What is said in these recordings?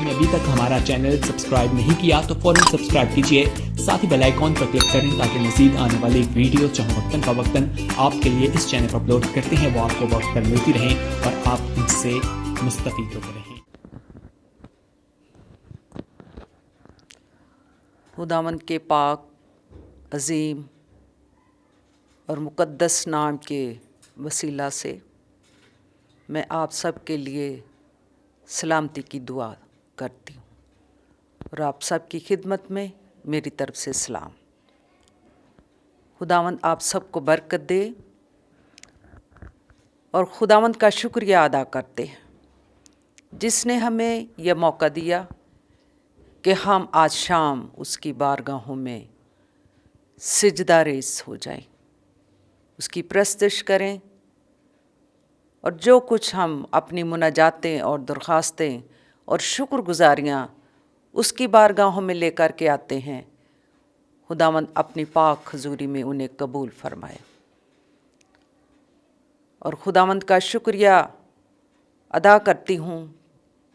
आपने अभी तक हमारा चैनल सब्सक्राइब नहीं किया तो फौरन सब्सक्राइब कीजिए, साथ ही बेल आइकॉन पर क्लिक करें ताकि मजीद आने वाली वीडियो चाहे वक्तन फवक्तन आपके लिए इस चैनल पर अपलोड करते हैं वो आपको वक्त पर मिलती रहें और आप उनसे मुस्तफीद होते रहें। खुदावंद के पाक अजीम और मुक़द्दस नाम के वसीला से मैं आप सब के लिए सलामती की दुआ करती हूँ और आप सब की खिदमत में मेरी तरफ से सलाम। खुदावंद आप सबको बरकत दे और खुदावंद का शुक्रिया अदा करते हैं जिसने हमें यह मौका दिया कि हम आज शाम उसकी बारगाहों में सिजदा रेज़ हो जाएं, उसकी प्रस्तश करें और जो कुछ हम अपनी मुनाजातें और दरख्वास्तें और शुक्रगुजारियाँ उसकी बारगाहों में लेकर के आते हैं, खुदावंद अपनी पाक हजूरी में उन्हें कबूल फरमाए। और खुदावंद का शुक्रिया अदा करती हूँ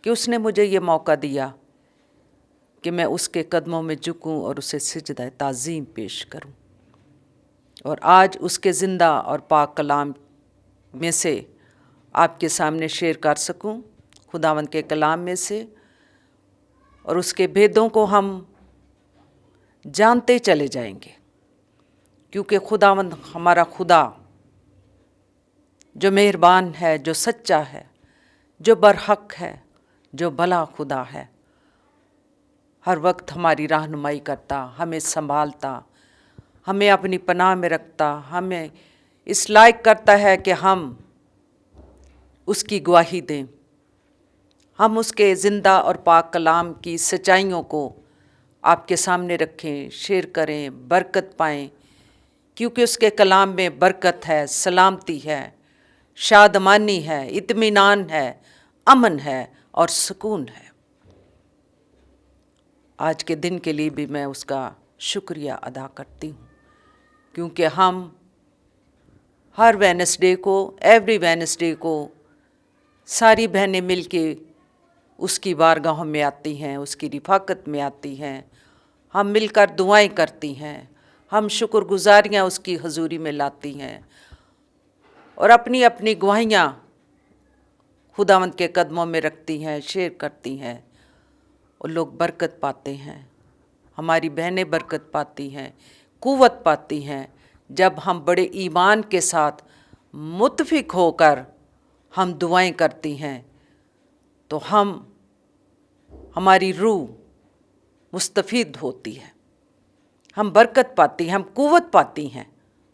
कि उसने मुझे ये मौका दिया कि मैं उसके कदमों में झुकूँ और उसे सिजदा ताज़ीम पेश करूँ और आज उसके ज़िंदा और पाक कलाम में से आपके सामने शेयर कर सकूं, खुदावंद के कलाम में से, और उसके भेदों को हम जानते चले जाएंगे क्योंकि खुदावंद हमारा खुदा जो मेहरबान है, जो सच्चा है, जो बरहक है, जो भला खुदा है, हर वक्त हमारी रहनुमाई करता, हमें संभालता, हमें अपनी पनाह में रखता, हमें इस लायक करता है कि हम उसकी गवाही दें, हम उसके ज़िंदा और पाक कलाम की सच्चाइयों को आपके सामने रखें, शेयर करें, बरकत पाएँ, क्योंकि उसके कलाम में बरकत है, सलामती है, शादमानी है, इत्मीनान है, अमन है और सुकून है। आज के दिन के लिए भी मैं उसका शुक्रिया अदा करती हूँ क्योंकि हम हर वेडनेसडे को, एवरी वेडनेसडे को सारी बहनें मिलके उसकी बारगाहों में आती हैं, उसकी रिफाकत में आती हैं, हम मिलकर दुआएं करती हैं, हम शुक्रगुजारियाँ उसकी हजूरी में लाती हैं और अपनी अपनी गवाहियाँ खुदावंद के कदमों में रखती हैं, शेयर करती हैं और लोग बरकत पाते हैं। हमारी बहनें बरकत पाती हैं, कुव्वत पाती हैं जब हम बड़े ईमान के साथ मुत्फिक होकर हम दुआएं करती हैं तो हमारी रूह मुस्तफ़ीद होती है, हम बरकत पाती हैं, हम कुव्वत पाती हैं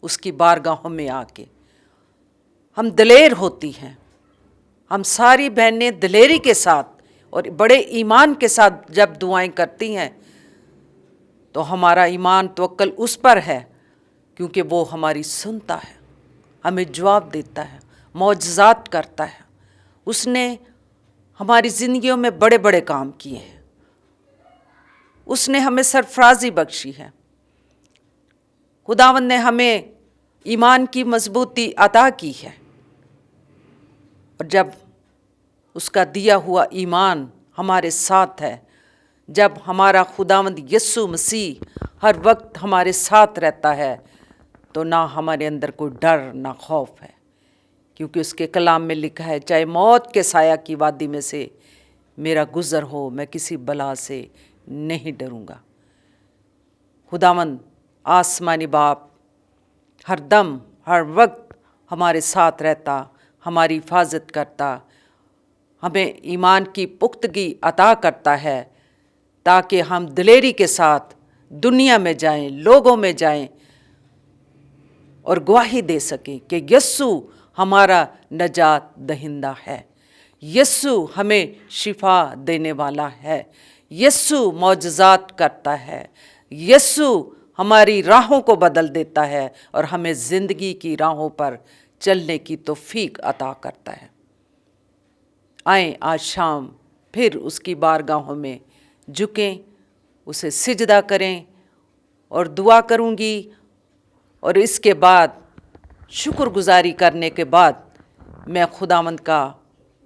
उसकी बारगाहों में आके, हम दिलेर होती हैं। हम सारी बहनें दिलेरी के साथ और बड़े ईमान के साथ जब दुआएं करती हैं तो हमारा ईमान तवक्कल उस पर है क्योंकि वो हमारी सुनता है, हमें जवाब देता है, मौजज़ात करता है। उसने हमारी ज़िंदगियों में बड़े बड़े काम किए हैं, उसने हमें सरफराजी बख्शी है। खुदावंद ने हमें ईमान की मजबूती अता की है और जब उसका दिया हुआ ईमान हमारे साथ है, जब हमारा खुदावंद यस्सु मसीह हर वक्त हमारे साथ रहता है तो ना हमारे अंदर कोई डर ना खौफ है क्योंकि उसके कलाम में लिखा है, चाहे मौत के साया की वादी में से मेरा गुज़र हो, मैं किसी बला से नहीं डरूँगा। खुदावंद आसमानी बाप हर दम हर वक्त हमारे साथ रहता, हमारी हिफाजत करता, हमें ईमान की पुख्तगी अता करता है ताकि हम दिलेरी के साथ दुनिया में जाएं, लोगों में जाएं और गवाही दे सकें कि यस्सु हमारा नजात दहिंदा है, यस्सु हमें शिफा देने वाला है, यस्सु मौजज़ात करता है, यस्सु हमारी राहों को बदल देता है और हमें ज़िंदगी की राहों पर चलने की तौफीक अता करता है। आएँ आज शाम फिर उसकी बारगाहों में झुकें, उसे सिजदा करें और दुआ करूँगी और इसके बाद शुक्रगुजारी करने के बाद मैं खुदावंद का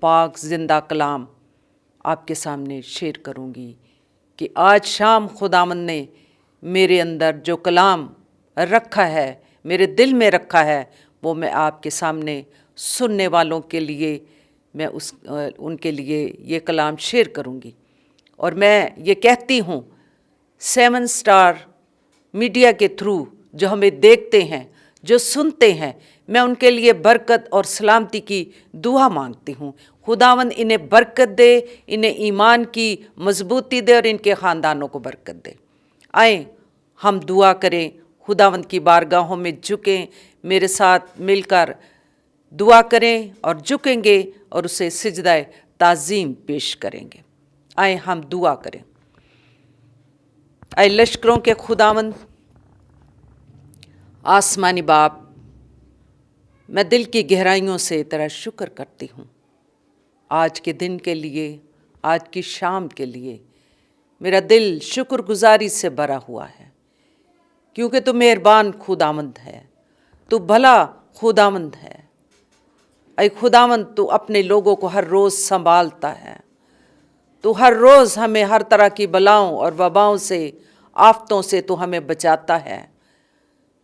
पाक ज़िंदा कलाम آپ کے سامنے شیئر کروں گی کہ آج شام خداوند نے میرے اندر جو کلام رکھا ہے، میرے دل میں رکھا ہے، وہ میں آپ کے سامنے سننے والوں کے لیے میں ان کے لیے یہ کلام شیئر کروں گی۔ اور میں یہ کہتی ہوں 7 اسٹار میڈیا کے تھرو جو ہمیں دیکھتے ہیں، جو سنتے ہیں، میں ان کے لیے برکت اور سلامتی کی دعا مانگتی ہوں۔ خداوند انہیں برکت دے، انہیں ایمان کی مضبوطی دے اور ان کے خاندانوں کو برکت دے۔ آئیں ہم دعا کریں، خداوند کی بارگاہوں میں جھکیں، میرے ساتھ مل کر دعا کریں اور جھکیں گے اور اسے سجدہ تعظیم پیش کریں گے۔ آئیں ہم دعا کریں۔ اے لشکروں کے خداوند، آسمانی باپ، میں دل کی گہرائیوں سے تیرا شکر کرتی ہوں آج کے دن کے لیے، آج کی شام کے لیے۔ میرا دل شکر گزاری سے بھرا ہوا ہے کیونکہ تو مہربان خداوند ہے، تو بھلا خداوند ہے۔ اے خداوند، تو اپنے لوگوں کو ہر روز سنبھالتا ہے، تو ہر روز ہمیں ہر طرح کی بلاؤں اور وباؤں سے، آفتوں سے تو ہمیں بچاتا ہے۔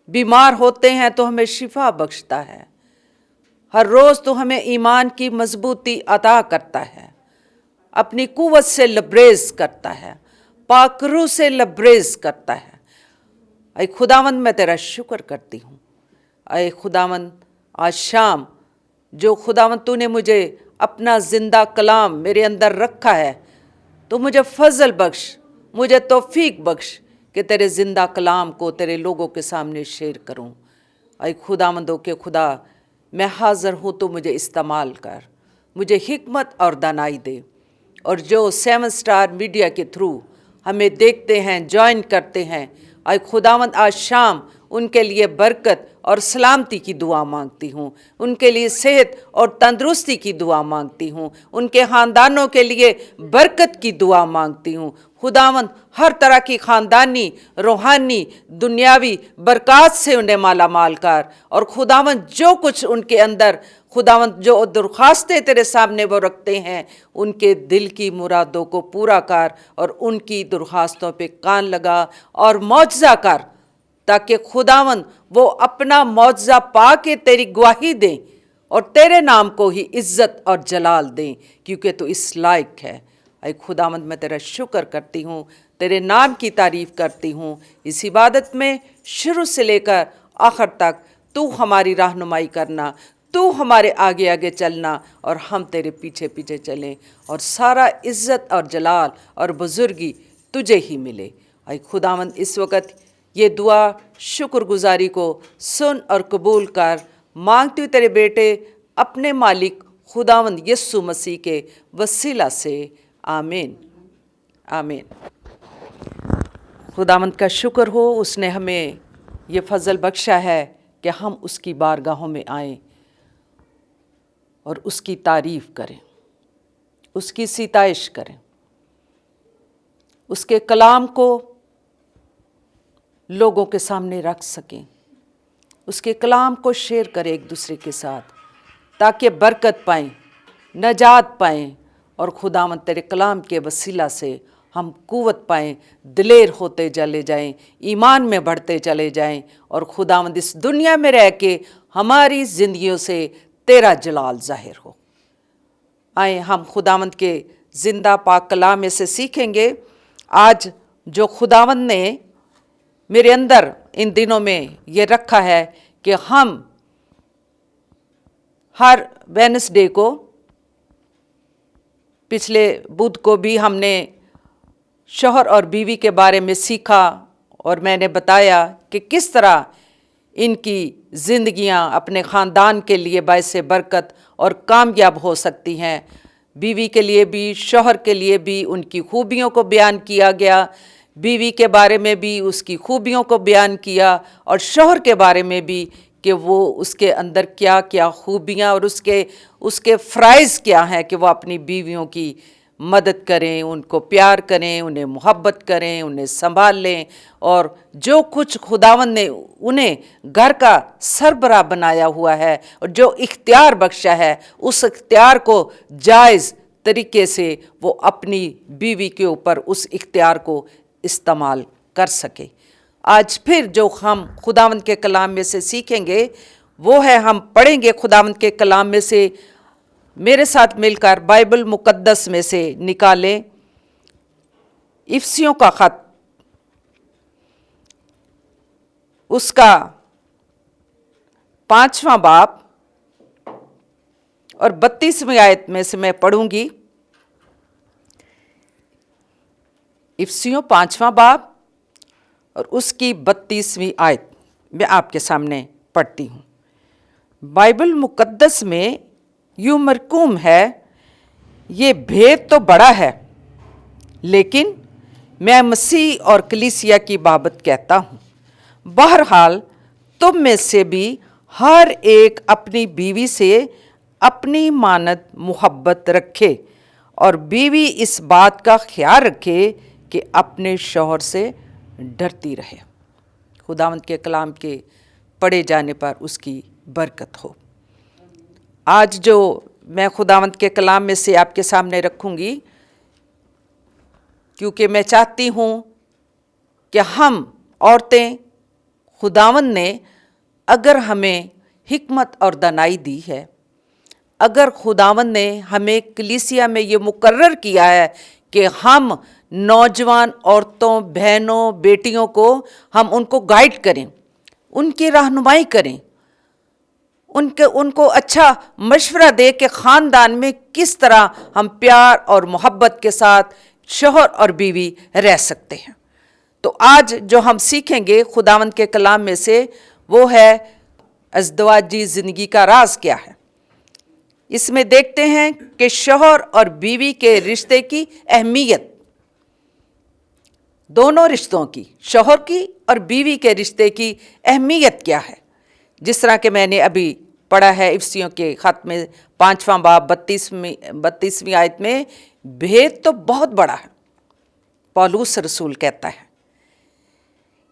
بیمار ہوتے ہیں تو ہمیں شفا بخشتا ہے، ہر روز تو ہمیں ایمان کی مضبوطی عطا کرتا ہے، اپنی قوت سے لبریز کرتا ہے، پاک روح سے لبریز کرتا ہے۔ اے خداوند، میں تیرا شکر کرتی ہوں۔ اے خداوند، آج شام جو خداوند تو نے مجھے اپنا زندہ کلام میرے اندر رکھا ہے، تو مجھے فضل بخش، مجھے توفیق بخش کہ تیرے زندہ کلام کو تیرے لوگوں کے سامنے شیئر کروں۔ اے خداوندوں کے خدا، میں حاضر ہوں، تو مجھے استعمال کر، مجھے حکمت اور دانائی دے۔ اور جو 7 اسٹار میڈیا کے تھرو ہمیں دیکھتے ہیں، جوائن کرتے ہیں، اے خداوند آج شام ان کے لیے برکت اور سلامتی کی دعا مانگتی ہوں، ان کے لیے صحت اور تندرستی کی دعا مانگتی ہوں، ان کے خاندانوں کے لیے برکت کی دعا مانگتی ہوں۔ خداوند ہر طرح کی خاندانی، روحانی، دنیاوی برکات سے انہیں مالا مال کر، اور خداوند جو کچھ ان کے اندر، خداوند جو درخواستیں تیرے سامنے وہ رکھتے ہیں، ان کے دل کی مرادوں کو پورا کر اور ان کی درخواستوں پہ کان لگا اور معجزہ کر، تاکہ خداوند وہ اپنا معجزہ پا کے تیری گواہی دیں اور تیرے نام کو ہی عزت اور جلال دیں، کیونکہ تو اس لائق ہے۔ اے خداوند، میں تیرا شکر کرتی ہوں، تیرے نام کی تعریف کرتی ہوں۔ اس عبادت میں شروع سے لے کر آخر تک تو ہماری رہنمائی کرنا، تو ہمارے آگے آگے چلنا اور ہم تیرے پیچھے پیچھے چلیں، اور سارا عزت اور جلال اور بزرگی تجھے ہی ملے۔ اے خداوند، اس وقت یہ دعا شکر گزاری کو سن اور قبول کر، مانگتی ہوں تیرے بیٹے اپنے مالک خداوند یسوع مسیح کے وسیلہ سے، آمین آمین۔ خداوند کا شکر ہو، اس نے ہمیں یہ فضل بخشا ہے کہ ہم اس کی بارگاہوں میں آئیں اور اس کی تعریف کریں، اس کی ستائش کریں، اس کے کلام کو لوگوں کے سامنے رکھ سکیں، اس کے کلام کو شیئر کریں ایک دوسرے کے ساتھ، تاکہ برکت پائیں، نجات پائیں، اور خداوند تیرے کلام کے وسیلہ سے ہم قوت پائیں، دلیر ہوتے چلے جائیں، ایمان میں بڑھتے چلے جائیں، اور خداوند اس دنیا میں رہ کے ہماری زندگیوں سے تیرا جلال ظاہر ہو۔ آئیں ہم خداوند کے زندہ پاک کلام میں سے سیکھیں گے۔ آج جو خداوند نے میرے اندر ان دنوں میں یہ رکھا ہے کہ ہم ہر وینسڈے کو، پچھلے بدھ کو بھی ہم نے شوہر اور بیوی کے بارے میں سیکھا، اور میں نے بتایا کہ کس طرح ان کی زندگیاں اپنے خاندان کے لیے باعث برکت اور کامیاب ہو سکتی ہیں۔ بیوی کے لیے بھی، شوہر کے لیے بھی ان کی خوبیوں کو بیان کیا گیا، بیوی کے بارے میں بھی اس کی خوبیوں کو بیان کیا، اور شوہر کے بارے میں بھی کہ وہ اس کے اندر کیا کیا خوبیاں اور اس کے فرائض کیا ہیں کہ وہ اپنی بیویوں کی مدد کریں، ان کو پیار کریں، انہیں محبت کریں، انہیں سنبھال لیں، اور جو کچھ خداوند نے انہیں گھر کا سربراہ بنایا ہوا ہے اور جو اختیار بخشا ہے، اس اختیار کو جائز तरीके से वो अपनी बीवी के ऊपर उस इख्तियार को इस्तेमाल कर सके। आज फिर जो हम खुदावंद के कलाम में से सीखेंगे वो है, हम पढ़ेंगे खुदावंद के कलाम में से, मेरे साथ मिलकर बाइबल मुकद्दस में से निकालें इफिसियों का ख़त, उसका 5वां बाब और 32वीं आयत में से मैं पढ़ूंगी। इफिसियों 5वां बाब और उसकी 32वीं आयत मैं आपके सामने पढ़ती हूँ। बाइबल मुकद्दस में यूं मरकूम है, ये भेद तो बड़ा है, लेकिन मैं मसीह और कलीसिया की बाबत कहता हूँ। बहरहाल तुम में से भी हर एक अपनी बीवी से अपनी मानद मोहब्बत रखे और बीवी इस बात का ख्याल रखे कि अपने शौहर से डरती रहे। खुदावंद के कलाम के पढ़े जाने पर उसकी बरकत हो। आज जो मैं खुदावंद के कलाम में से आपके सामने रखूंगी, क्योंकि मैं चाहती हूँ कि हम औरतें, खुदावंद ने अगर हमें हिकमत और दानाई दी है, अगर खुदावंद ने हमें कलीसिया में ये मुकर्रर किया है कि हम नौजवान औरतों, बहनों, बेटियों को हम उनको गाइड करें, उनकी रहनुमाई करें, उनको अच्छा मशवरा दे कि ख़ानदान में किस तरह हम प्यार और मोहब्बत के साथ शौहर और बीवी रह सकते हैं। तो आज जो हम सीखेंगे खुदावंद के कलाम में से वो है अज़दवाजी ज़िंदगी का राज क्या है। इसमें देखते हैं कि शौहर और बीवी के रिश्ते की अहमियत, दोनों रिश्तों की, शौहर की और बीवी के रिश्ते की अहमियत क्या है। जिस तरह के मैंने अभी पढ़ा है इफिसियों के ख़त में 5वां बाब 32वीं आयत में, भेद तो बहुत बड़ा है। पौलुस रसूल कहता है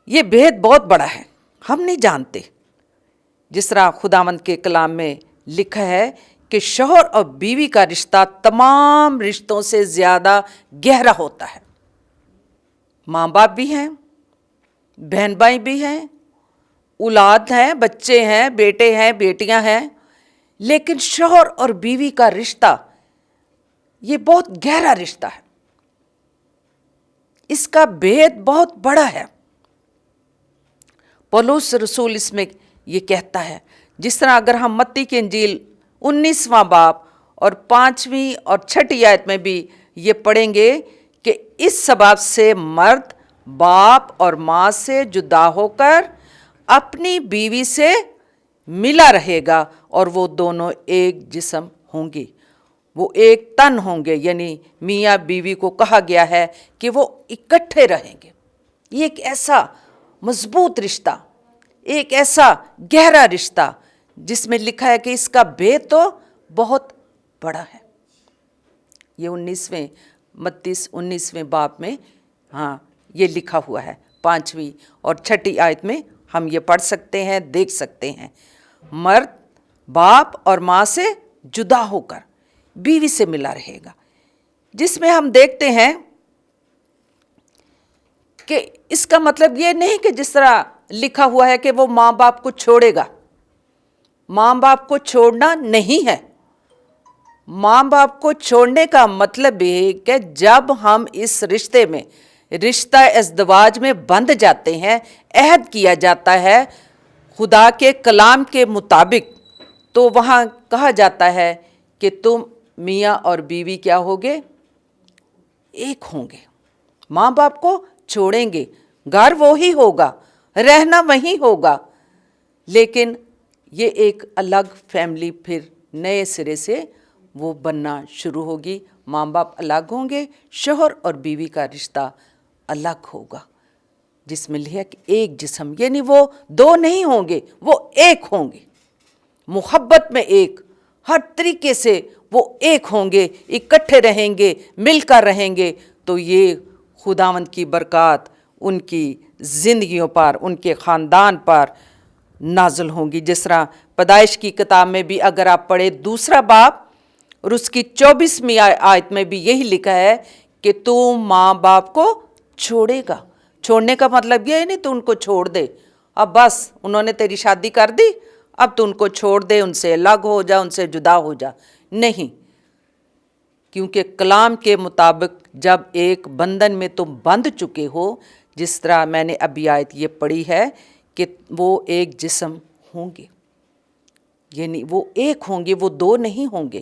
ये भेद बहुत बड़ा है, हम नहीं जानते। जिस तरह खुदावंद के कलाम में लिखा है कि शौहर और बीवी का रिश्ता तमाम रिश्तों से ज़्यादा गहरा होता है। माँ बाप भी हैं, बहन भाई भी हैं, औलाद हैं, बच्चे हैं, बेटे हैं, बेटियां हैं, लेकिन शौहर और बीवी का रिश्ता ये बहुत गहरा रिश्ता है। इसका भेद बहुत बड़ा है। पौलुस रसूल इसमें ये कहता है, जिस तरह अगर हम मत्ती की इंजील 19वां बाब और 5वीं और 6ठी आयत में भी ये पढ़ेंगे कि इस सबब से मर्द बाप और माँ से जुदा होकर अपनी बीवी से मिला रहेगा और वो दोनों एक जिस्म होंगे, वो एक तन होंगे। यानी मियाँ बीवी को कहा गया है कि वो इकट्ठे रहेंगे। ये एक ऐसा मजबूत रिश्ता, एक ऐसा गहरा रिश्ता जिसमें लिखा है कि इसका भेद तो बहुत बड़ा है। ये 19वें बाब में ये लिखा हुआ है। 5वीं और 6ठी आयत में हम ये पढ़ सकते हैं, देख सकते हैं। मर्द बाप और माँ से जुदा होकर बीवी से मिला रहेगा, जिसमें हम देखते हैं कि इसका मतलब ये नहीं कि जिस तरह लिखा हुआ है कि वो माँ बाप को छोड़ेगा। माँ बाप को छोड़ना नहीं है। माँ बाप को छोड़ने का मतलब ये है कि जब हम इस रिश्ते में, रिश्ता इज़्दवाज में बंध जाते हैं, अहद किया जाता है खुदा के कलाम के मुताबिक, तो वहाँ कहा जाता है कि तुम मियाँ और बीवी क्या होगे, एक होंगे। माँ बाप को छोड़ेंगे, घर वो ही होगा, रहना वहीं होगा, लेकिन ये एक अलग फैमिली फिर नए सिरे से वो बनना शुरू होगी। माँ बाप अलग होंगे, शौहर और बीवी का रिश्ता अलग होगा, जिसमें लिखा कि एक जिस्म, यानी वो दो नहीं होंगे, वो एक होंगे, मोहब्बत में एक, हर तरीके से वो एक होंगे, इकट्ठे रहेंगे, मिलकर रहेंगे। तो ये खुदावंद की बरकत उनकी ज़िंदगियों पर, उनके ख़ानदान पर नाज़िल होंगी। जिस तरह पैदाइश की किताब में भी अगर आप पढ़े 2 बाब اور اس کی 24ویں آیت میں بھی یہی لکھا ہے کہ تو ماں باپ کو چھوڑے گا۔ چھوڑنے کا مطلب یہ ہے نہیں تو ان کو چھوڑ دے، اب بس انہوں نے تیری شادی کر دی، اب تو ان کو چھوڑ دے، ان سے الگ ہو جا، ان سے جدا ہو جا، نہیں، کیونکہ کلام کے مطابق جب ایک بندھن میں تم بندھ چکے ہو، جس طرح میں نے ابھی آیت یہ پڑھی ہے کہ وہ ایک جسم ہوں گے، یعنی وہ ایک ہوں گے، وہ دو نہیں ہوں گے۔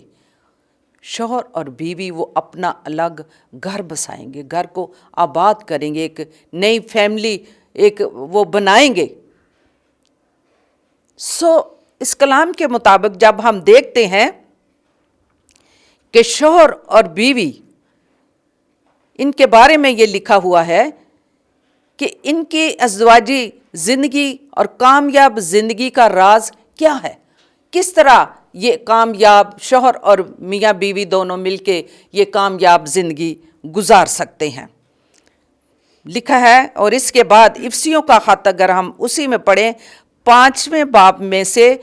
شوہر اور بیوی وہ اپنا الگ گھر بسائیں گے، گھر کو آباد کریں گے، ایک نئی فیملی ایک وہ بنائیں گے۔ اس کلام کے مطابق جب ہم دیکھتے ہیں کہ شوہر اور بیوی، ان کے بارے میں یہ لکھا ہوا ہے کہ ان کی ازدواجی زندگی اور کامیاب زندگی کا راز کیا ہے، کس طرح یہ کامیاب شوہر اور میاں بیوی دونوں مل کے یہ کامیاب زندگی گزار سکتے ہیں۔ لکھا ہے، اور اس کے بعد افسیوں کا خط اگر ہم اسی میں پڑھیں 5ویں باب میں سے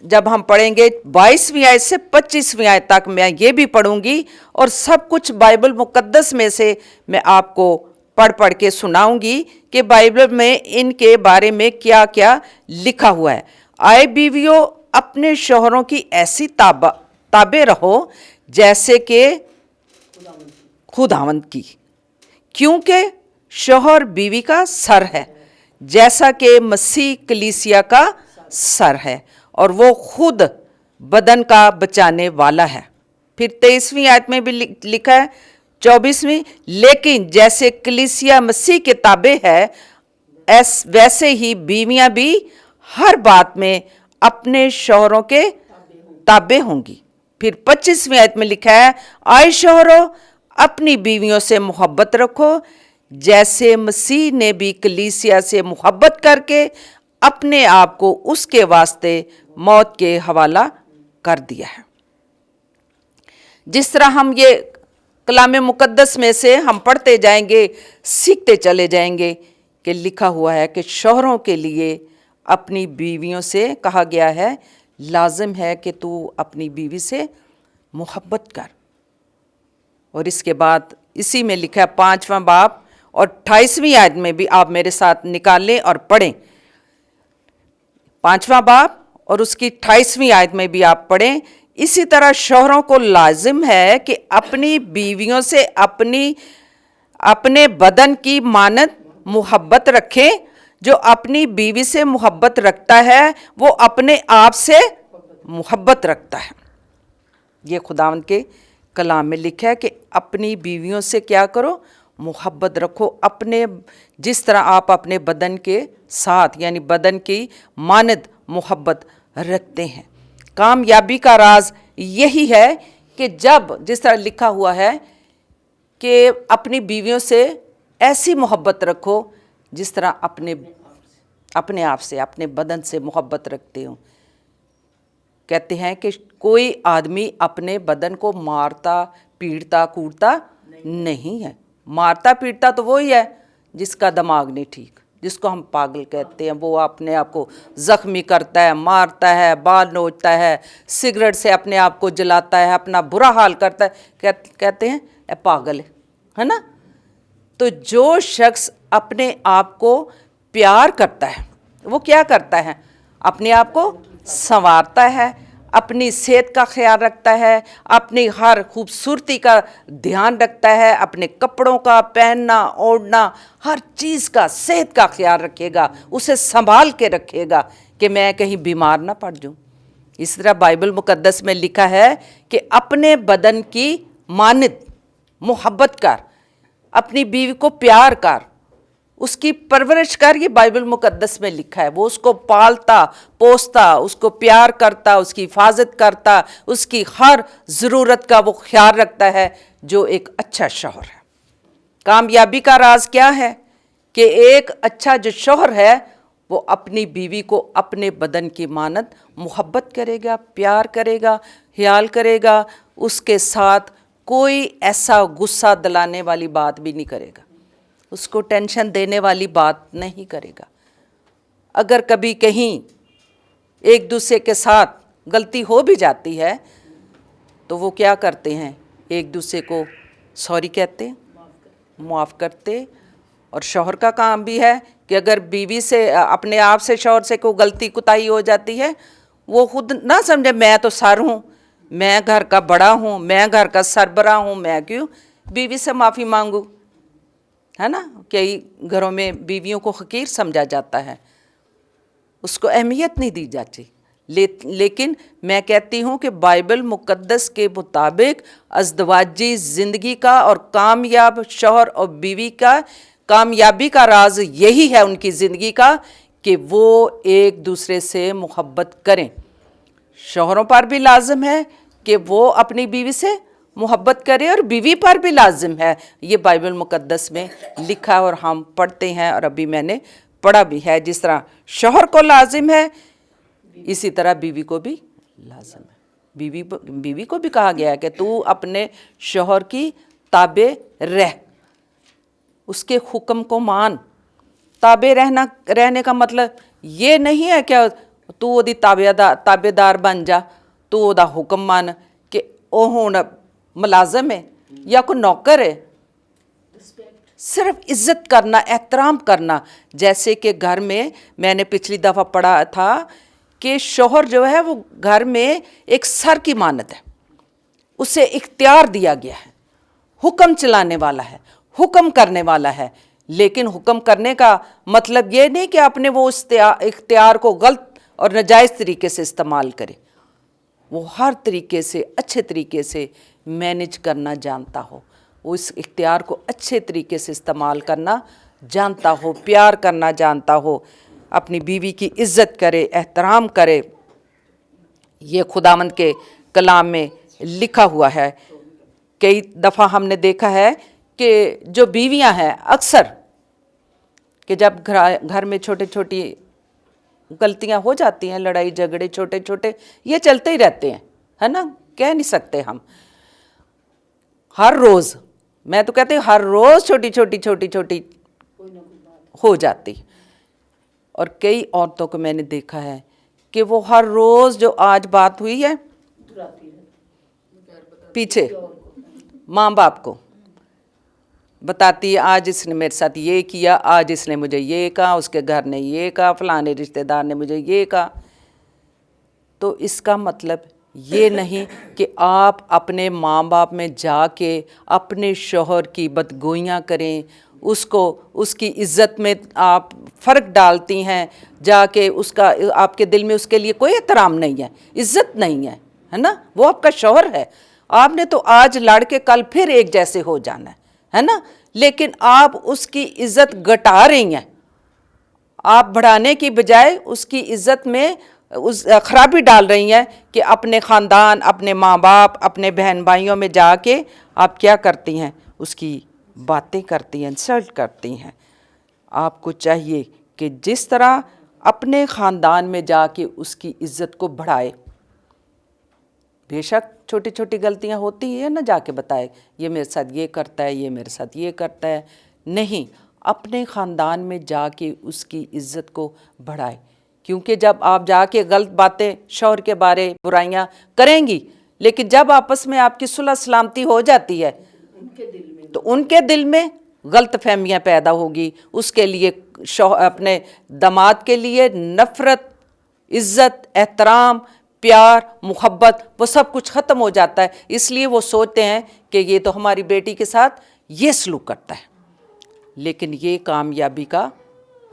جب ہم پڑھیں گے 22ویں آیت سے 25ویں آیت تک، میں یہ بھی پڑھوں گی اور سب کچھ بائبل مقدس میں سے میں آپ کو پڑھ کے سناؤں گی کہ بائبل میں ان کے بارے میں کیا کیا لکھا ہوا ہے۔ آئے بیویوں، اپنے شوہروں کی ایسی تابع رہو جیسے کہ خداوند کی، کیونکہ شوہر بیوی کا سر ہے، جیسا کہ مسیح کلیسیا کا سر ہے، اور وہ خود بدن کا بچانے والا ہے۔ پھر 23ویں آیت میں بھی لکھا ہے، 24ویں، لیکن جیسے کلیسیا مسیح کے تابع ہے، ویسے ہی بیویاں بھی ہر بات میں اپنے شوہروں کے تابع ہوں گی۔ پھر 25ویں آیت میں لکھا ہے، آئے شوہروں، اپنی بیویوں سے محبت رکھو جیسے مسیح نے بھی کلیسیا سے محبت کر کے اپنے آپ کو اس کے واسطے موت کے حوالہ کر دیا ہے۔ جس طرح ہم یہ کلام مقدس میں سے ہم پڑھتے جائیں گے، سیکھتے چلے جائیں گے کہ لکھا ہوا ہے کہ شوہروں کے لیے اپنی بیویوں سے کہا گیا ہے، لازم ہے کہ تو اپنی بیوی سے محبت کر۔ اور اس کے بعد اسی میں لکھا ہے 5واں باب اور 28ویں آیت میں بھی آپ میرے ساتھ نکالیں اور پڑھیں۔ 5واں باب اور اس کی 28ویں آیت میں بھی آپ پڑھیں، اسی طرح شوہروں کو لازم ہے کہ اپنی بیویوں سے اپنے بدن کی مانند محبت رکھیں۔ جو اپنی بیوی سے محبت رکھتا ہے وہ اپنے آپ سے محبت رکھتا ہے۔ یہ خداوند کے کلام میں لکھا ہے کہ اپنی بیویوں سے کیا کرو، محبت رکھو، جس طرح آپ اپنے بدن کے ساتھ یعنی بدن کی مانند محبت رکھتے ہیں۔ کامیابی کا راز یہی ہے کہ جس طرح لکھا ہوا ہے کہ اپنی بیویوں سے ایسی محبت رکھو جس طرح اپنے آپ سے، اپنے بدن سے محبت رکھتے ہوں۔ کہتے ہیں کہ کوئی آدمی اپنے بدن کو مارتا پیٹتا کوٹتا نہیں ہے۔ مارتا پیٹتا تو وہی ہے جس کا دماغ نہیں ٹھیک، جس کو ہم پاگل کہتے ہیں، وہ اپنے آپ کو زخمی کرتا ہے، مارتا ہے، بال نوچتا ہے، سگریٹ سے اپنے آپ کو جلاتا ہے، اپنا برا حال کرتا ہے، کہتے ہیں اے پاگل ہے نا۔ تو جو شخص اپنے آپ کو پیار کرتا ہے وہ کیا کرتا ہے، اپنے آپ کو سنوارتا ہے، اپنی صحت کا خیال رکھتا ہے، اپنی ہر خوبصورتی کا دھیان رکھتا ہے، اپنے کپڑوں کا پہننا اوڑھنا ہر چیز کا صحت کا خیال رکھے گا، اسے سنبھال کے رکھے گا کہ میں کہیں بیمار نہ پڑ جاؤں۔ اس طرح بائبل مقدس میں لکھا ہے کہ اپنے بدن کی مانند محبت کر، اپنی بیوی کو پیار کر، اس کی پرورش کر، یہ بائبل مقدس میں لکھا ہے۔ وہ اس کو پالتا پوستا، اس کو پیار کرتا، اس کی حفاظت کرتا، اس کی ہر ضرورت کا وہ خیال رکھتا ہے، جو ایک اچھا شوہر ہے۔ کامیابی کا راز کیا ہے کہ ایک اچھا جو شوہر ہے وہ اپنی بیوی کو اپنے بدن کی مانند محبت کرے گا، پیار کرے گا، خیال کرے گا، اس کے ساتھ کوئی ایسا غصہ دلانے والی بات بھی نہیں کرے گا، اس کو ٹینشن دینے والی بات نہیں کرے گا۔ اگر کبھی کہیں ایک دوسرے کے ساتھ غلطی ہو بھی جاتی ہے تو وہ کیا کرتے ہیں, ایک دوسرے کو سوری کہتے ہیں, معاف کرتے. اور شوہر کا کام بھی ہے کہ اگر بیوی سے اپنے آپ سے شوہر سے کوئی غلطی کوتاہی ہو جاتی ہے, وہ خود نہ سمجھے میں تو سر ہوں, میں گھر کا بڑا ہوں, میں گھر کا سربراہ ہوں, میں کیوں بیوی سے معافی مانگوں, ہے نا. کئی گھروں میں بیویوں کو حقیر سمجھا جاتا ہے, اس کو اہمیت نہیں دی جاتی. لیکن میں کہتی ہوں کہ بائبل مقدس کے مطابق ازدواجی زندگی کا اور کامیاب شوہر اور بیوی کا کامیابی کا راز یہی ہے ان کی زندگی کا کہ وہ ایک دوسرے سے محبت کریں. شوہروں پر بھی لازم ہے کہ وہ اپنی بیوی سے محبت کرے اور بیوی پر بھی لازم ہے. یہ بائبل مقدس میں لکھا اور ہم پڑھتے ہیں, اور ابھی میں نے پڑھا بھی ہے. جس طرح شوہر کو لازم ہے اسی طرح بیوی کو بھی لازم ہے. بیوی کو بھی کہا گیا ہے کہ تو اپنے شوہر کی تابع رہ, اس کے حکم کو مان. تابع رہنے کا مطلب یہ نہیں ہے کہ تو وہ دی تابع دار بن جا, تو وہ دا حکم مان کہ وہ ہون ملازم ہے یا کوئی نوکر ہے. صرف عزت کرنا, احترام کرنا. جیسے کہ گھر میں نے پچھلی دفعہ پڑھا تھا کہ شوہر جو ہے وہ گھر میں ایک سر کی مانند ہے, اسے اختیار دیا گیا ہے, حکم چلانے والا ہے, حکم کرنے والا ہے. لیکن حکم کرنے کا مطلب یہ نہیں کہ اپنے وہ اختیار کو غلط اور ناجائز طریقے سے استعمال کرے. وہ ہر طریقے سے اچھے طریقے سے مینج کرنا جانتا ہو, وہ اس اختیار کو اچھے طریقے سے استعمال کرنا جانتا ہو, پیار کرنا جانتا ہو, اپنی بیوی کی عزت کرے, احترام کرے. یہ خداوند کے کلام میں لکھا ہوا ہے. کئی دفعہ ہم نے دیکھا ہے کہ جو بیویاں ہیں اکثر کہ جب گھر میں چھوٹی چھوٹی غلطیاں ہو جاتی ہیں, لڑائی جھگڑے چھوٹے چھوٹے یہ چلتے ہی رہتے ہیں, ہے نا, کہہ نہیں سکتے ہم. ہر روز, میں تو کہتی ہوں ہر روز چھوٹی چھوٹی ہو جاتی. اور کئی عورتوں کو میں نے دیکھا ہے کہ وہ ہر روز جو آج بات ہوئی ہے پیچھے ماں باپ کو بتاتی ہے, آج اس نے میرے ساتھ یہ کیا, آج اس نے مجھے یہ کہا, اس کے گھر نے یہ کہا, فلانے رشتہ دار نے مجھے یہ کہا. تو اس کا مطلب یہ نہیں کہ آپ اپنے ماں باپ میں جا کے اپنے شوہر کی بدگوئیاں کریں, اس کی عزت میں آپ فرق ڈالتی ہیں جا کے, آپ کے دل میں اس کے لیے کوئی احترام نہیں ہے, عزت نہیں ہے, ہے نا. وہ آپ کا شوہر ہے, آپ نے تو آج لڑ کے کل پھر ایک جیسے ہو جانا ہے نا. لیکن آپ اس کی عزت گھٹا رہی ہیں, آپ بڑھانے کی بجائے اس کی عزت میں خرابی ڈال رہی ہیں کہ اپنے خاندان, اپنے ماں باپ, اپنے بہن بھائیوں میں جا کے آپ کیا کرتی ہیں, اس کی باتیں کرتی ہیں, انسلٹ کرتی ہیں. آپ کو چاہیے کہ جس طرح اپنے خاندان میں جا کے اس کی عزت کو بڑھائے. بے شک چھوٹی چھوٹی غلطیاں ہوتی ہیں نہ, جا کے بتائے یہ میرے ساتھ یہ کرتا ہے, یہ میرے ساتھ یہ کرتا ہے. نہیں, اپنے خاندان میں جا کے اس کی عزت کو بڑھائے. کیونکہ جب آپ جا کے غلط باتیں شوہر کے بارے برائیاں کریں گی, لیکن جب آپس میں آپ کی صلح سلامتی ہو جاتی ہے تو ان کے دل میں غلط فہمیاں پیدا ہوگی. اس کے لیے اپنے داماد کے لیے نفرت, عزت, احترام, پیار, محبت وہ سب کچھ ختم ہو جاتا ہے. اس لیے وہ سوچتے ہیں کہ یہ تو ہماری بیٹی کے ساتھ یہ سلوک کرتا ہے. لیکن یہ کامیابی کا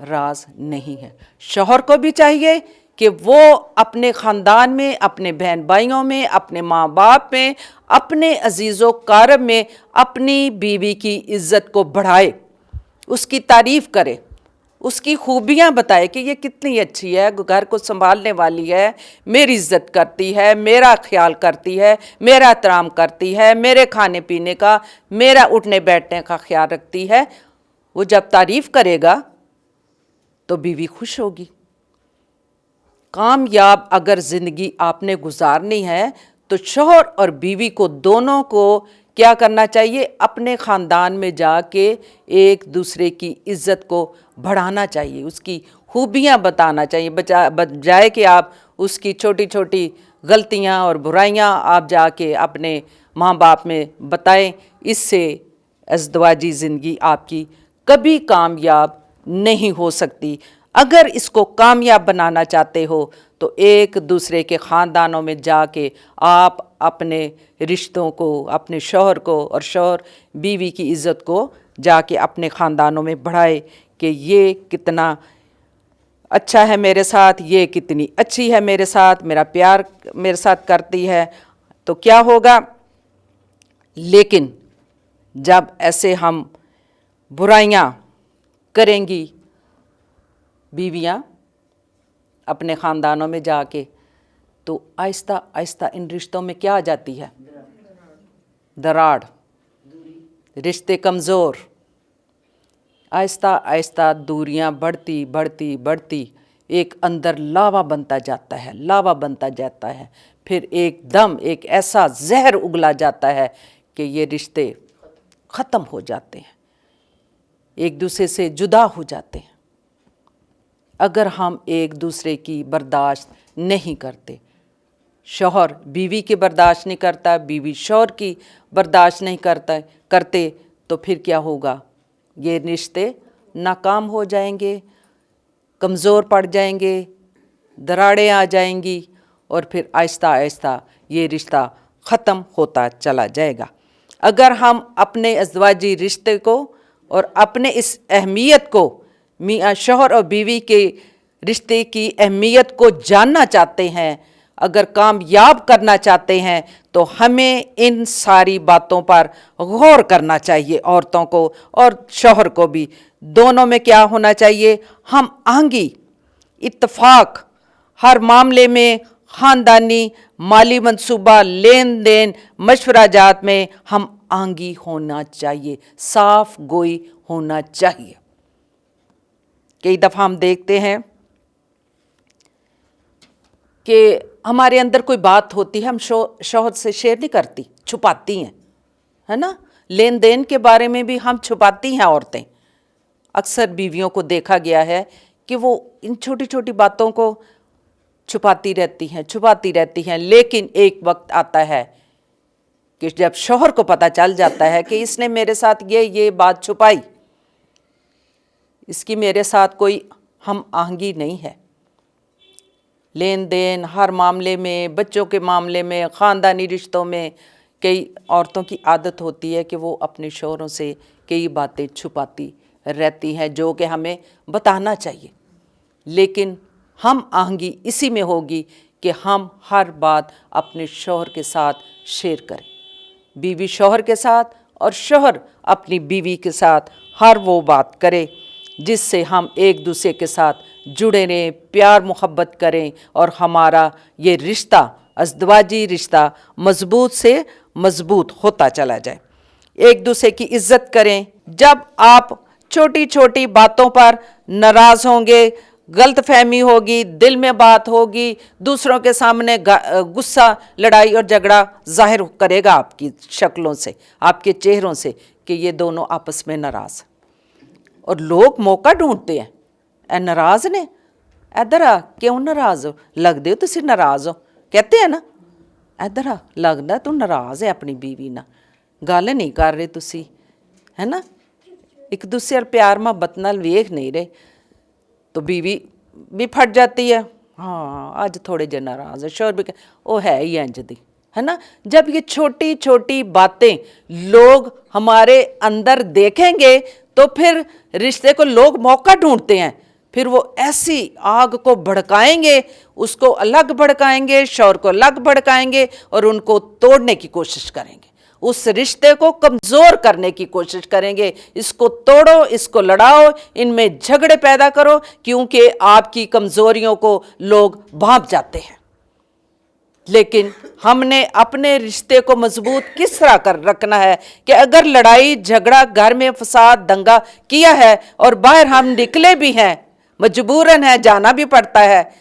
راز نہیں ہے. شوہر کو بھی چاہیے کہ وہ اپنے خاندان میں, اپنے بہن بھائیوں میں, اپنے ماں باپ میں, اپنے عزیز و اقارب میں اپنی بیوی کی عزت کو بڑھائے, اس کی تعریف کرے, اس کی خوبیاں بتائے کہ یہ کتنی اچھی ہے, گھر کو سنبھالنے والی ہے, میری عزت کرتی ہے, میرا خیال کرتی ہے, میرا احترام کرتی ہے, میرے کھانے پینے کا, میرا اٹھنے بیٹھنے کا خیال رکھتی ہے. وہ جب تعریف کرے گا تو بیوی خوش ہوگی. کامیاب اگر زندگی آپ نے گزارنی ہے تو شوہر اور بیوی کو دونوں کو کیا کرنا چاہیے, اپنے خاندان میں جا کے ایک دوسرے کی عزت کو بڑھانا چاہیے, اس کی خوبیاں بتانا چاہیے, بجائے کہ آپ اس کی چھوٹی چھوٹی गलतियां और बुराइयां आप जाके अपने माँ बाप में बताएं। इससे अज़दवाजी ज़िंदगी आपकी कभी कामयाब नहीं हो सकती। अगर इसको कामयाब बनाना चाहते हो तो एक दूसरे के ख़ानदानों में जाके आप अपने रिश्तों को, अपने शौहर को और शौहर बीवी की इज़्ज़त को जाके अपने ख़ानदानों में बढ़ाए कि ये कितना अच्छा है मेरे साथ, ये कितनी अच्छी है मेरे साथ, मेरा प्यार मेरे साथ करती है। तो क्या होगा, लेकिन जब ऐसे हम बुराइयां करेंगी बीवियां अपने ख़ानदानों में जाके, तो आहिस्ता आहिस्ता इन रिश्तों में क्या आ जाती है, दरार, रिश्ते कमज़ोर, आहिस्ता आहिस्ता दूरियां बढ़ती बढ़ती बढ़ती एक अंदर लावा बनता जाता है, लावा बनता जाता है। फिर एकदम एक ऐसा जहर उगला जाता है कि ये रिश्ते ख़त्म हो जाते हैं, एक दूसरे से जुदा हो जाते हैं। अगर हम एक दूसरे की बर्दाश्त नहीं करते, शौहर बीवी की बर्दाश्त नहीं करता, बीवी शौहर की बर्दाश्त नहीं करते, तो फिर क्या होगा, ये रिश्ते नाकाम हो जाएंगे, कमज़ोर पड़ जाएंगे, दरारें आ जाएंगी और फिर आहिस्ता आहिस्ता ये रिश्ता ख़त्म होता चला जाएगा। अगर हम अपने अज़दवाजी रिश्ते को और अपने इस अहमियत को, मियाँ शौहर और बीवी के रिश्ते की अहमियत को जानना चाहते हैं, अगर कामयाब करना चाहते हैं, तो हमें इन सारी बातों पर गौर करना चाहिए, औरतों को और शौहर को भी। दोनों में क्या होना चाहिए, हम आहंगी, इत्तफाक, हर मामले में ख़ानदानी, माली मंसूबा, लेन देन, मशवरा जात में हम आहंगी होना चाहिए, साफ गोई होना चाहिए। कई दफ़ा हम देखते हैं कि हमारे अंदर कोई बात होती है, हम शौहर से शेयर नहीं करती, छुपाती हैं, है ना। लेन देन के बारे में भी हम छुपाती हैं औरतें। अक्सर बीवियों को देखा गया है कि वो इन छोटी छोटी बातों को छुपाती रहती हैं, लेकिन एक वक्त आता है कि जब शौहर को पता चल जाता है कि इसने मेरे साथ ये बात छुपाई, इसकी मेरे साथ कोई हम आहंगी नहीं है। लेन देन हर मामले में, बच्चों के मामले में, ख़ानदानी रिश्तों में कई औरतों की आदत होती है कि वो अपने शौहरों से कई बातें छुपाती रहती हैं जो कि हमें बताना चाहिए। लेकिन हम आहंगी इसी में होगी कि हम हर बात अपने शौहर के साथ शेयर करें, बीवी शौहर के साथ और शौहर अपनी बीवी के साथ हर वो बात करे जिससे हम एक दूसरे के साथ जुड़े रहें, प्यार मोहब्बत करें और हमारा ये रिश्ता, अज़दवाजी रिश्ता मज़बूत से मज़बूत होता चला जाए। एक दूसरे की इज़्ज़त करें। जब आप छोटी छोटी बातों पर नाराज़ होंगे, गलत फहमी होगी, दिल में बात होगी, दूसरों के सामने गुस्सा, लड़ाई और झगड़ा ज़ाहिर करेगा आपकी शक्लों से, आपके चेहरों से कि ये दोनों आपस में नाराज़। और लोग मौका ढूंढते हैं, ए नाराज़ ने, इधर आ, क्यों नाराज़ हो, लगदे हो तुसी नाराज़ हो, कहते हैं ना, इधर आ, लगदा तू नाराज़ है अपनी बीवी ना, गल नहीं कर रहे तुसी, है ना, एक दूसरे प्यार मोहब्बत नाल वेख नहीं रहे, तो बीवी भी फट जाती है, हाँ अज थोड़े जे नाराज़ है, शौहर भी वो है ही इंज दी, है ना। जब ये छोटी छोटी बातें लोग हमारे अंदर देखेंगे तो फिर रिश्ते को लोग मौका ढूंढते हैं, फिर वो ऐसी आग को भड़काएंगे, उसको अलग भड़काएंगे, शौहर को अलग भड़काएंगे और उनको तोड़ने की कोशिश करेंगे, उस रिश्ते को कमज़ोर करने की कोशिश करेंगे। इसको तोड़ो, इसको लड़ाओ, इनमें झगड़े पैदा करो, क्योंकि आपकी कमज़ोरियों को लोग भांप जाते हैं। लेकिन हमने अपने रिश्ते को मजबूत किस तरह कर रखना है कि अगर लड़ाई झगड़ा, घर में फसाद, दंगा किया है और बाहर हम निकले भी हैं, मजबूरन है, जाना भी पड़ता है,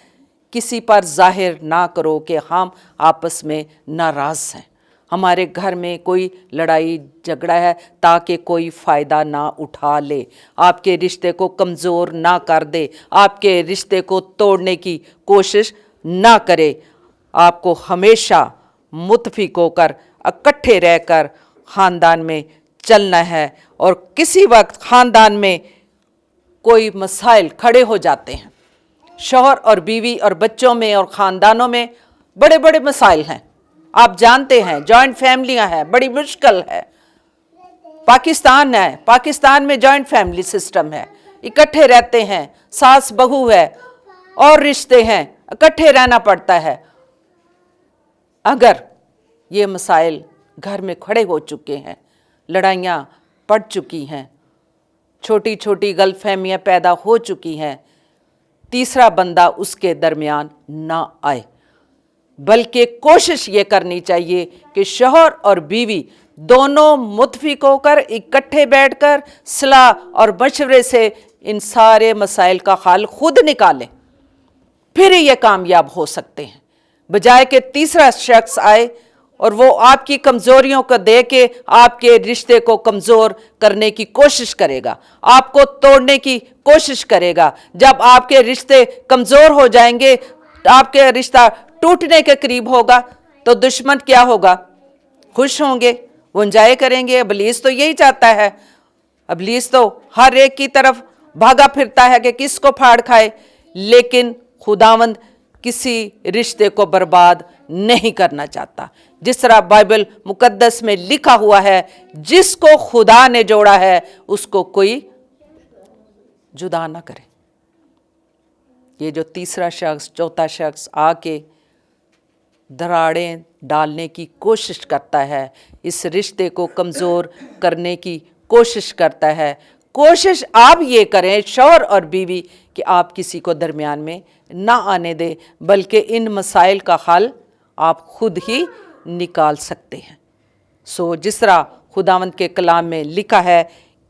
किसी पर जाहिर ना करो कि हम आपस में नाराज़ हैं, हमारे घर में कोई लड़ाई झगड़ा है, ताकि कोई फ़ायदा ना उठा ले, आपके रिश्ते को कमज़ोर ना कर दे, आपके रिश्ते को तोड़ने की कोशिश ना करे। आपको हमेशा मुत्फिक होकर इकट्ठे रहकर ख़ानदान में चलना है। और किसी वक्त ख़ानदान में कोई मसाइल खड़े हो जाते हैं, शौहर और बीवी और बच्चों में और ख़ानदानों में बड़े बड़े मसाइल हैं। आप जानते हैं जॉइंट फैमिलियां हैं, बड़ी मुश्किल है। पाकिस्तान है, पाकिस्तान में जॉइंट फैमिली सिस्टम है, इकट्ठे रहते हैं, सास बहू है और रिश्ते हैं, इकट्ठे रहना पड़ता है। अगर ये मसाइल घर में खड़े हो चुके हैं, लड़ाइयाँ पड़ चुकी हैं, छोटी छोटी गलतफहमियाँ पैदा हो चुकी हैं, तीसरा बंदा उसके दरमियान ना आए, बल्कि कोशिश ये करनी चाहिए कि शौहर और बीवी दोनों मुत्फिक होकर इकट्ठे बैठकर सलाह और मशवरे से इन सारे मसाइल का हल खुद निकालें, फिर ये कामयाब हो सकते हैं। बजाय कि तीसरा शख्स आए और वो आपकी कमज़ोरियों को दे के आपके रिश्ते को कमज़ोर करने की कोशिश करेगा, आपको तोड़ने की कोशिश करेगा। जब आपके रिश्ते कमज़ोर हो जाएंगे, आपके रिश्ता टूटने के करीब होगा, तो दुश्मन क्या होगा? खुश होंगे, वो एंजॉय करेंगे। इब्लीस तो यही चाहता है, इब्लीस तो हर एक की तरफ भागा फिरता है कि किसको फाड़ खाए, लेकिन खुदावंद किसी रिश्ते को बर्बाद नहीं करना चाहता। जिस तरह बाइबल मुकद्दस में लिखा हुआ है, जिसको खुदा ने जोड़ा है उसको कोई जुदा ना करे। ये जो तीसरा शख्स, चौथा शख्स आके दरारें डालने की कोशिश करता है, इस रिश्ते को कमज़ोर करने की कोशिश करता है, कोशिश आप ये करें शौहर और बीवी कि आप किसी को दरमियान में ना आने दें, बल्कि इन मसाइल का हल आप खुद ही निकाल सकते हैं। जिस तरह खुदावंद के कलाम में लिखा है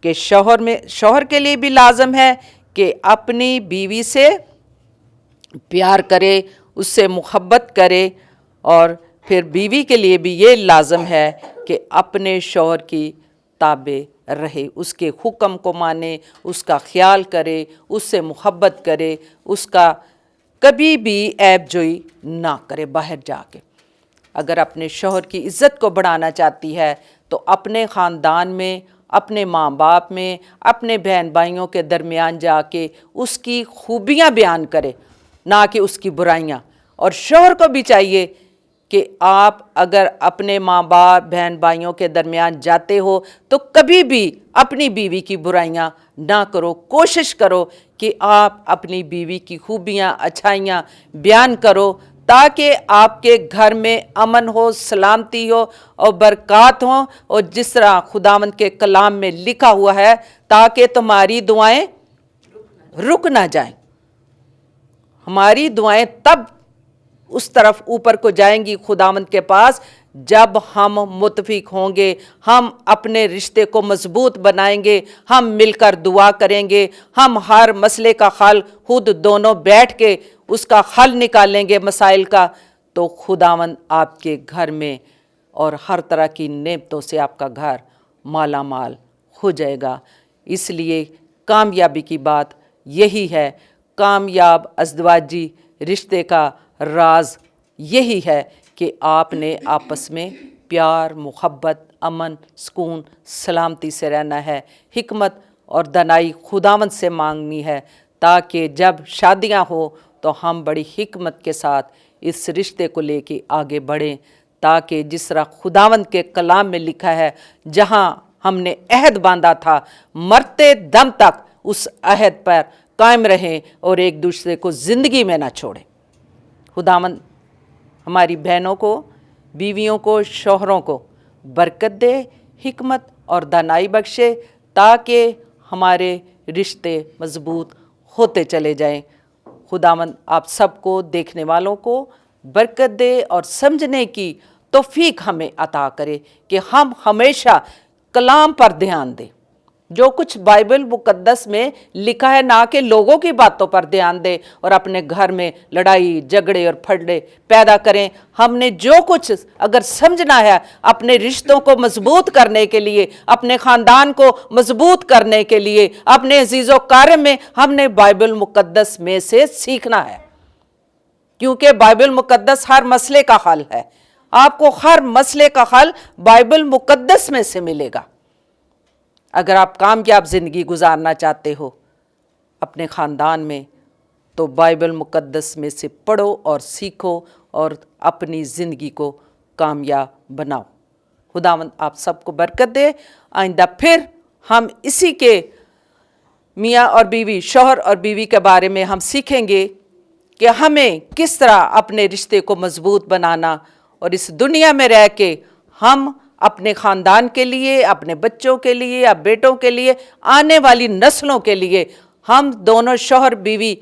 कि शौहर के लिए भी लाजम है कि अपनी बीवी से प्यार करे, उससे मुहब्बत करे, और फिर बीवी के लिए भी ये लाजम है कि अपने शौहर की ताबे रहे, उसके हुक्म को माने, उसका ख्याल करे, उससे मुहब्बत करे, उसका कभी भी ऐबजोई ना करे बाहर जाके। अगर अपने शौहर की इज़्ज़त को बढ़ाना चाहती है तो अपने ख़ानदान में, अपने माँ बाप में, अपने बहन भाइयों के दरमियान जाके उसकी खूबियाँ बयान करे, ना कि उसकी बुराइयाँ। और शौहर को भी चाहिए कि आप अगर अपने माँ बाप बहन भाइयों के दरमियान जाते हो तो कभी भी अपनी बीवी की बुराइयाँ ना करो। कोशिश करो कि आप अपनी बीवी की खूबियाँ, अच्छाइयाँ बयान करो, ताकि आपके घर में अमन हो, सलामती हो और बरक़ात हो। और जिस तरह खुदावंद के कलाम में लिखा हुआ है, ताकि तुम्हारी दुआएं रुक ना जाएं। हमारी दुआएं तब उस तरफ ऊपर को जाएंगी खुदावंद के पास जब हम मुत्फिक होंगे, हम अपने रिश्ते को मजबूत बनाएंगे, हम मिलकर दुआ करेंगे, हम हर मसले का हल खुद दोनों बैठ के उसका हल निकालेंगे मसाइल का, तो खुदावंद आपके घर में और हर तरह की नेमतों से आपका घर माला माल हो जाएगा। इसलिए कामयाबी की बात यही है, कामयाब अज़दवाजी रिश्ते का राज यही है कि आपने आपस में प्यार, मोहब्बत, अमन, सुकून, सलामती से रहना है। हिकमत और दनाई खुदावंद से मांगनी है, ताकि जब शादियां हो तो हम बड़ी हिकमत के साथ इस रिश्ते को लेके आगे बढ़ें, ताकि जिस तरह खुदावंद के कलाम में लिखा है, जहां हमने अहद बांधा था, मरते दम तक उस अहद पर कायम रहें और एक दूसरे को ज़िंदगी में ना छोड़ें। खुदावंद हमारी बहनों को, बीवियों को, शौहरों को बरकत दे, हिकमत और दानाई बख्शे, ताकि हमारे रिश्ते मजबूत होते चले जाएं। खुदावंद आप सबको, देखने वालों को बरकत दे और समझने की तौफीक हमें अता करे कि हम हमेशा कलाम पर ध्यान दें, जो कुछ बाइबल मुकद्दस में लिखा है, ना कि लोगों की बातों पर ध्यान दें और अपने घर में लड़ाई झगड़े और फटड़े पैदा करें। हमने जो कुछ अगर समझना है अपने रिश्तों को मजबूत करने के लिए, अपने ख़ानदान को मजबूत करने के लिए, अपने अजीज़ो कारम में, हमने बाइबल मुकद्दस में से सीखना है। क्योंकि बाइबल मुकद्दस हर मसले का हल है। आपको हर मसले का हल बाइबल मुकद्दस में से मिलेगा। अगर आप कामयाब ज़िंदगी गुजारना चाहते हो अपने ख़ानदान में, तो बाइबल मुकद्दस में से पढ़ो और सीखो और अपनी ज़िंदगी को कामयाब बनाओ। खुदावंद आप सबको बरकत दे। आइंदा फिर हम इसी के मियाँ और बीवी, शौहर और बीवी के बारे में हम सीखेंगे कि हमें किस तरह अपने रिश्ते को मजबूत बनाना और इस दुनिया में रह के हम अपने ख़ानदान के लिए, अपने बच्चों के लिए, अब बेटों के लिए, आने वाली नस्लों के लिए हम दोनों शौहर बीवी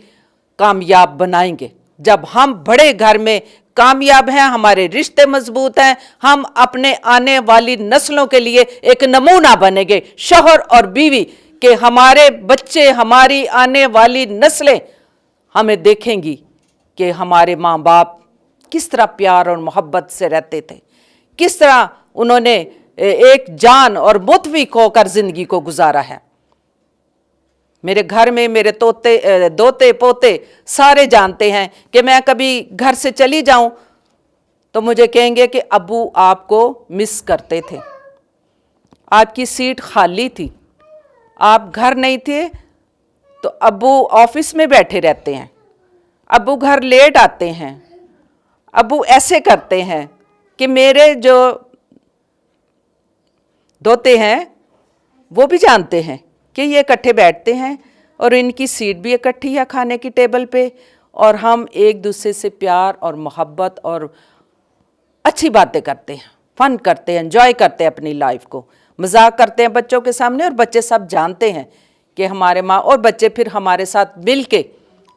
कामयाब बनाएंगे। जब हम बड़े घर में कामयाब हैं, हमारे रिश्ते मजबूत हैं, हम अपने आने वाली नस्लों के लिए एक नमूना बनेंगे, शौहर और बीवी के। हमारे बच्चे, हमारी आने वाली नस्लें हमें देखेंगी कि हमारे माँ बाप किस तरह प्यार और मोहब्बत से रहते थे, किस तरह उन्होंने एक जान और मुतफिक होकर ज़िंदगी को गुजारा है। मेरे घर में मेरे दोते पोते सारे जानते हैं कि मैं कभी घर से चली जाऊं तो मुझे कहेंगे कि अब्बू आपको मिस करते थे, आपकी सीट खाली थी, आप घर नहीं थे तो अब्बू ऑफिस में बैठे रहते हैं, अब्बू घर लेट आते हैं, अब्बू ऐसे करते हैं। कि मेरे जो दोते हैं वो भी जानते हैं कि ये इकट्ठे बैठते हैं और इनकी सीट भी इकट्ठी है खाने की टेबल पे, और हम एक दूसरे से प्यार और मोहब्बत और अच्छी बातें करते हैं, फन करते हैं, एंजॉय करते हैं, अपनी लाइफ को मजाक करते हैं बच्चों के सामने। और बच्चे सब जानते हैं कि हमारे माँ और बच्चे फिर हमारे साथ मिल के,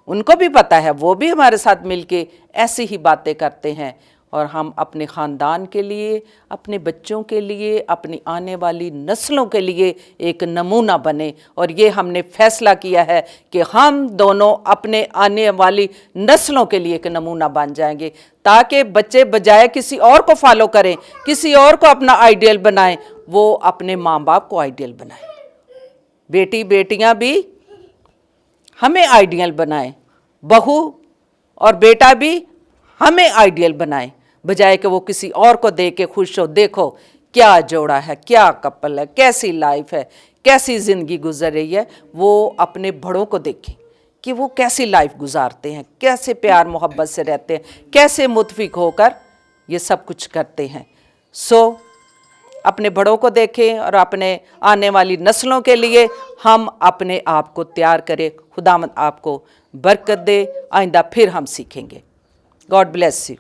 उनको भी पता है, वो भी हमारे साथ मिल के ऐसी ही बातें करते हैं। और हम अपने ख़ानदान के लिए, अपने बच्चों के लिए, अपनी आने वाली नस्लों के लिए एक नमूना बने। और ये हमने फ़ैसला किया है कि हम दोनों अपने आने वाली नस्लों के लिए एक नमूना बन जाएंगे, ताकि बच्चे बजाय किसी और को फॉलो करें, किसी और को अपना आइडियल बनाएं, वो अपने माँ बाप को आइडियल बनाएं। बेटी बेटियाँ भी हमें आइडियल बनाएं, बहू और बेटा भी हमें आइडियल बनाएं, बजाय कि वो किसी और को देख के खुश हो। देखो क्या जोड़ा है, क्या कपल है, कैसी लाइफ है, कैसी ज़िंदगी गुजर रही है। वो अपने बड़ों को देखें कि वो कैसी लाइफ गुजारते हैं, कैसे प्यार मोहब्बत से रहते हैं, कैसे मुतफिक होकर ये सब कुछ करते हैं। सो अपने बड़ों को देखें और अपने आने वाली नस्लों के लिए हम अपने आप को तैयार करें। खुदावंद आपको बरकत दे। आइंदा फिर हम सीखेंगे। God bless you.